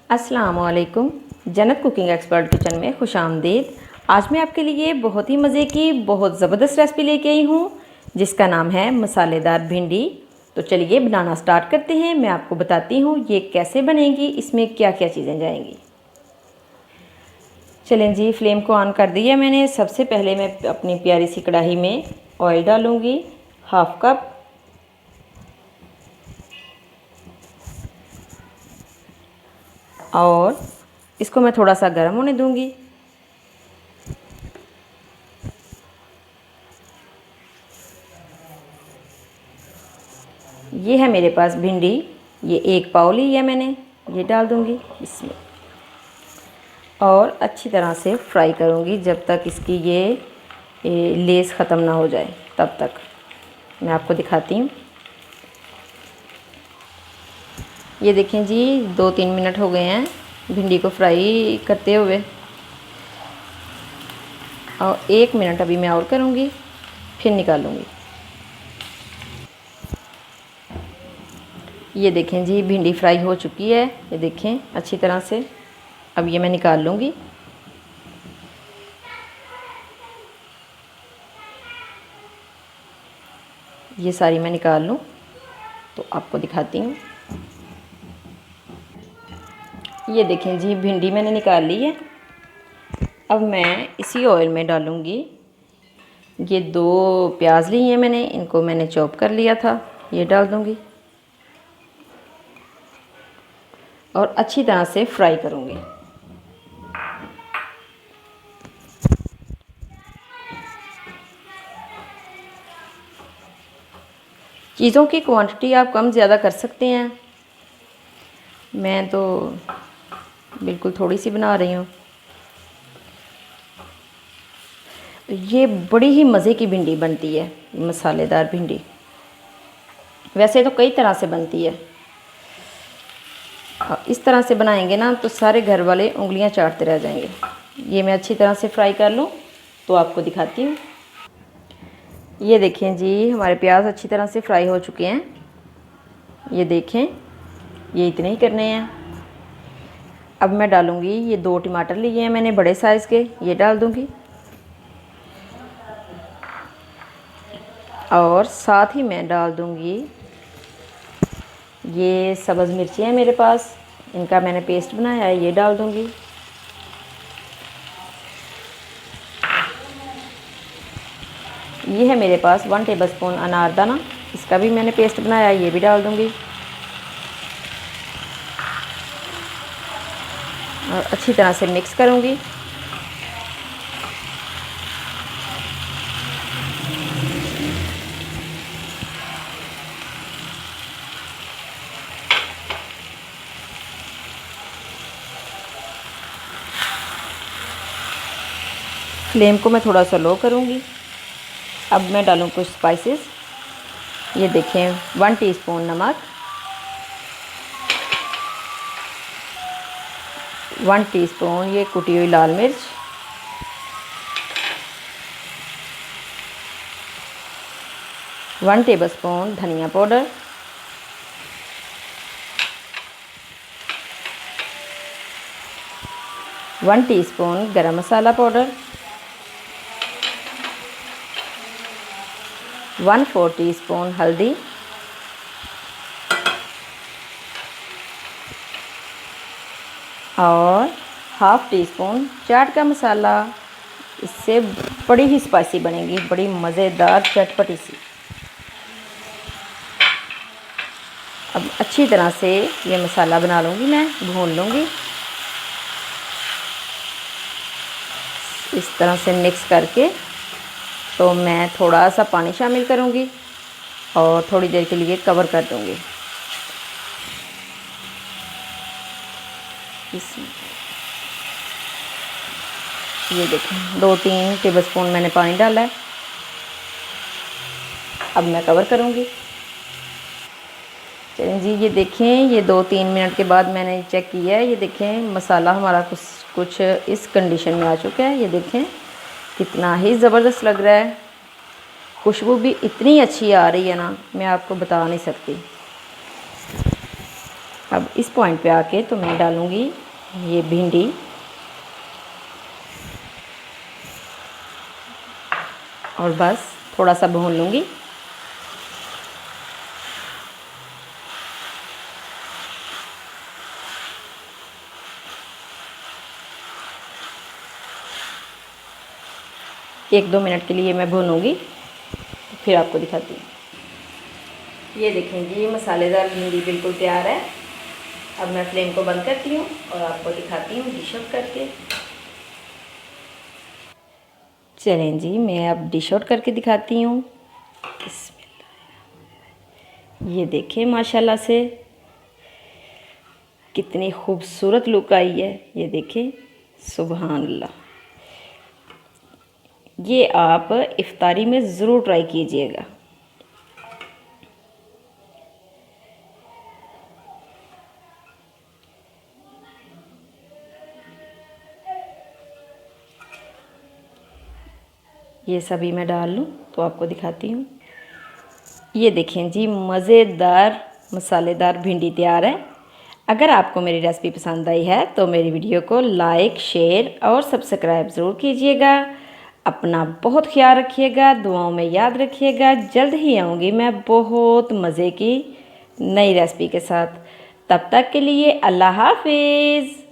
अस्सलाम वालेकुम। जन्नत कुकिंग एक्सपर्ट किचन में खुशामदीद। आज मैं आपके लिए बहुत ही मज़े की बहुत ज़बरदस्त रेसिपी लेके आई हूँ जिसका नाम है मसालेदार भिंडी। तो चलिए बनाना स्टार्ट करते हैं। मैं आपको बताती हूँ ये कैसे बनेगी, इसमें क्या क्या चीज़ें जाएंगी। चलें जी, फ्लेम को ऑन कर दिया मैंने। सबसे पहले मैं अपनी प्यारी सी कढ़ाई में ऑयल डालूँगी, हाफ कप। और इसको मैं थोड़ा सा गर्म होने दूंगी। ये है मेरे पास भिंडी, ये 1 पाव ली है मैंने, ये डाल दूंगी इसमें। और अच्छी तरह से फ्राई करूंगी जब तक इसकी ये लेस ख़त्म ना हो जाए, तब तक मैं आपको दिखाती हूँ। ये देखें जी, 2-3 मिनट हो गए हैं भिंडी को फ्राई करते हुए, और 1 मिनट अभी मैं और करूँगी, फिर निकालूँगी। ये देखें जी, भिंडी फ्राई हो चुकी है, ये देखें अच्छी तरह से। अब ये मैं निकाल लूँगी। ये सारी मैं निकाल लूँ तो आपको दिखाती हूँ। ये देखें जी, भिंडी मैंने निकाल ली है। अब मैं इसी ऑयल में डालूँगी ये 2 प्याज ली हैं मैंने, इनको मैंने चॉप कर लिया था, ये डाल दूँगी और अच्छी तरह से फ्राई करूँगी। चीज़ों की क्वांटिटी आप कम ज़्यादा कर सकते हैं, मैं तो बिल्कुल थोड़ी सी बना रही हूँ। ये बड़ी ही मज़े की भिंडी बनती है, मसालेदार भिंडी। वैसे तो कई तरह से बनती है, इस तरह से बनाएंगे ना तो सारे घर वाले उंगलियां चाटते रह जाएंगे। ये मैं अच्छी तरह से फ्राई कर लूँ तो आपको दिखाती हूँ। ये देखें जी, हमारे प्याज अच्छी तरह से फ्राई हो चुके हैं। ये देखें, ये इतने ही करने हैं। अब मैं डालूँगी ये 2 टमाटर लिए हैं मैंने बड़े साइज़ के, ये डाल दूँगी। और साथ ही मैं डाल दूँगी ये सब्ज़ मिर्ची है मेरे पास, इनका मैंने पेस्ट बनाया है, ये डाल दूँगी। ये है मेरे पास 1 टेबलस्पून अनारदाना, इसका भी मैंने पेस्ट बनाया है, ये भी डाल दूँगी। और अच्छी तरह से मिक्स करूँगी। फ्लेम को मैं थोड़ा सा लो करूँगी। अब मैं डालूँ कुछ स्पाइसेस। ये देखें, 1 टीस्पून नमक, 1 टीस्पून ये कुटी हुई लाल मिर्च, 1 टेबलस्पून धनिया पाउडर, 1 टीस्पून गरम मसाला पाउडर, 1/4 टीस्पून हल्दी, और हाफ़ टी स्पून चाट का मसाला। इससे बड़ी ही स्पाइसी बनेगी, बड़ी मज़ेदार चटपटी सी। अब अच्छी तरह से ये मसाला बना लूँगी, मैं भून लूँगी। इस तरह से मिक्स करके तो मैं थोड़ा सा पानी शामिल करूँगी और थोड़ी देर के लिए कवर कर दूँगी। ये देखें, 2-3 टेबलस्पून मैंने पानी डाला है। अब मैं कवर करूँगी। चलें जी, ये देखें, ये 2-3 मिनट के बाद मैंने चेक किया है। ये देखें, मसाला हमारा कुछ इस कंडीशन में आ चुका है। ये देखें कितना ही ज़बरदस्त लग रहा है, खुशबू भी इतनी अच्छी आ रही है ना, मैं आपको बता नहीं सकती। अब इस पॉइंट पे आके तो मैं डालूँगी ये भिंडी और बस थोड़ा सा भून लूँगी। एक दो मिनट के लिए मैं भूनूंगी, फिर आपको दिखाती हूँ। ये देखें जी, मसालेदार भिंडी बिल्कुल तैयार है। अब मैं फ्लेम को बंद करती हूँ और आपको दिखाती हूँ डिश आउट करके। चलें जी, मैं अब डिश आउट करके दिखाती हूँ। ये देखें माशाल्लाह से कितनी खूबसूरत लुक आई है। ये देखें, सुभान अल्लाह। ये आप इफ्तारी में ज़रूर ट्राई कीजिएगा। ये सभी मैं डाल लूँ तो आपको दिखाती हूँ। ये देखें जी, मज़ेदार मसालेदार भिंडी तैयार है। अगर आपको मेरी रेसिपी पसंद आई है तो मेरी वीडियो को लाइक, शेयर और सब्सक्राइब ज़रूर कीजिएगा। अपना बहुत ख्याल रखिएगा, दुआओं में याद रखिएगा। जल्द ही आऊँगी मैं बहुत मज़े की नई रेसिपी के साथ। तब तक के लिए अल्लाह हाफिज़।